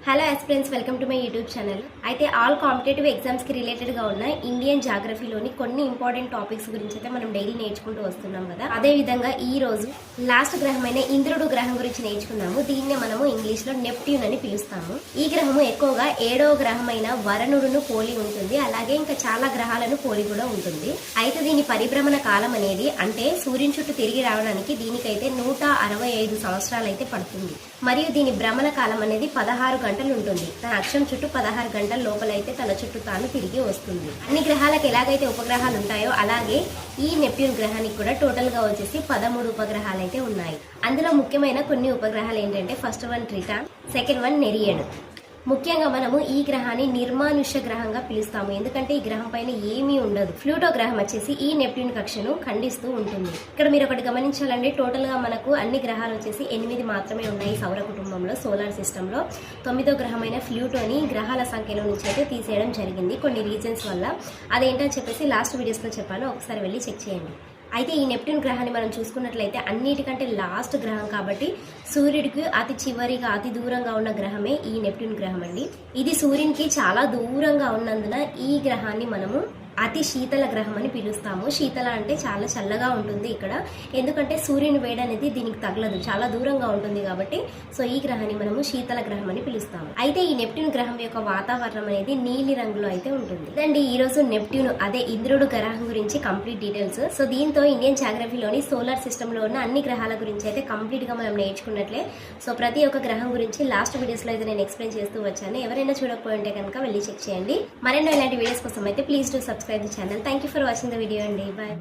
Hello aspirants, welcome to my YouTube channel. అయితే all competitive ఎగ్జామ్స్కి రిలేటెడ్గా ఉన్న ఇండియన్ జాగ్రఫీలోని కొన్ని ఇంపార్టెంట్ టాపిక్స్ గురించి అయితే మనం డైలీ నేర్చుకుంటూ వస్తున్నాం కదా. అదేవిధంగా ఈ రోజు లాస్ట్ గ్రహమైన ఇంద్రుడు గ్రహం గురించి నేర్చుకున్నాము. దీన్నే మనము ఇంగ్లీష్లో నెప్ట్యూన్ అని పిలుస్తాము. ఈ గ్రహము ఎక్కువగా 7వ గ్రహమైన వరుణుడును పోలి ఉంటుంది. అలాగే ఇంకా చాలా గ్రహాలను పోలి కూడా ఉంటుంది. అయితే దీని పరిభ్రమణ కాలం అనేది అంటే సూర్యుని చుట్టూ తిరిగి రావడానికి దీనికైతే 165 సంవత్సరాలు అయితే పడుతుంది. మరియు దీని భ్రమణ కాలం అనేది 16 గంటలు ఉంటుంది. తన అక్షం చుట్టూ 16 గంటల లోపలైతే తన చుట్టూ తాను తిరిగి వస్తుంది. అన్ని గ్రహాలకు ఎలాగైతే ఉపగ్రహాలు ఉంటాయో అలాగే ఈ నెప్ట్యూన్ గ్రహానికి కూడా టోటల్ గా వచ్చేసి 13 ఉపగ్రహాలు అయితే ఉన్నాయి. అందులో ముఖ్యమైన కొన్ని ఉపగ్రహాలు ఏంటంటే first one Triton, second one Nereid. ముఖ్యంగా మనము ఈ గ్రహాన్ని నిర్మానుష్య గ్రహంగా పిలుస్తాము. ఎందుకంటే ఈ గ్రహం పైన ఏమీ ఉండదు. ప్లూటో గ్రహం వచ్చేసి ఈ నెప్ట్యూన్ కక్షను ఖండిస్తూ ఉంటుంది. ఇక్కడ మీరు ఒకటి గమనించాలండి, టోటల్ గా మనకు అన్ని గ్రహాలు వచ్చేసి 8 మాత్రమే ఉన్నాయి సౌర కుటుంబంలో, సోలార్ సిస్టమ్ లో. 9వ గ్రహమైన ప్లూటోని గ్రహాల సంఖ్యలో నుంచి అయితే తీసేయడం జరిగింది కొన్ని రీజన్స్ వల్ల. అదేంటని చెప్పేసి లాస్ట్ వీడియోస్ లో చెప్పాను, ఒకసారి వెళ్ళి చెక్ చేయండి. అయితే ఈ నెప్ట్యూన్ గ్రహాన్ని మనం చూసుకున్నట్లయితే అన్నిటికంటే లాస్ట్ గ్రహం కాబట్టి సూర్యుడికి అతి చివరిగా అతి దూరంగా ఉన్న గ్రహమే ఈ నెప్ట్యూన్ గ్రహం అండి. ఇది సూర్యునికి చాలా దూరంగా ఉన్నందున ఈ గ్రహాన్ని మనము అతి శీతల గ్రహం అని పిలుస్తాము. శీతల అంటే చాలా చల్లగా ఉంటుంది ఇక్కడ, ఎందుకంటే సూర్యుని వేడి అనేది దీనికి తగలదు, చాలా దూరంగా ఉంటుంది కాబట్టి. సో ఈ గ్రహాన్ని మనము శీతల గ్రహం అని పిలుస్తాము. అయితే ఈ నెప్ట్యూన్ గ్రహం యొక్క వాతావరణం అనేది నీలి రంగులో అయితే ఉంటుంది. ఇదండి ఈ రోజు నెప్ట్యూన్ అదే ఇంద్రుడు గ్రహం గురించి కంప్లీట్ డీటెయిల్స్. సో దీంతో ఇండియన్ జాగ్రఫీలోని సోలార్ సిస్టమ్ లో ఉన్న అన్ని గ్రహాల గురించి అయితే కంప్లీట్ గా మనం నేర్చుకున్నట్లే. సో ప్రతి ఒక్క గ్రహం గురించి లాస్ట్ వీడియోస్ లో అయితే నేను ఎక్స్ప్లెయిన్ చేస్తూ వచ్చాను. ఎవరైనా చూడకపోయింటే కనుక వెళ్ళి చెక్ చేయండి. మరెన్నో ఇలాంటి వీడియోస్ కోసం అయితే please to subscribe the channel. Thank you for watching the video and bye.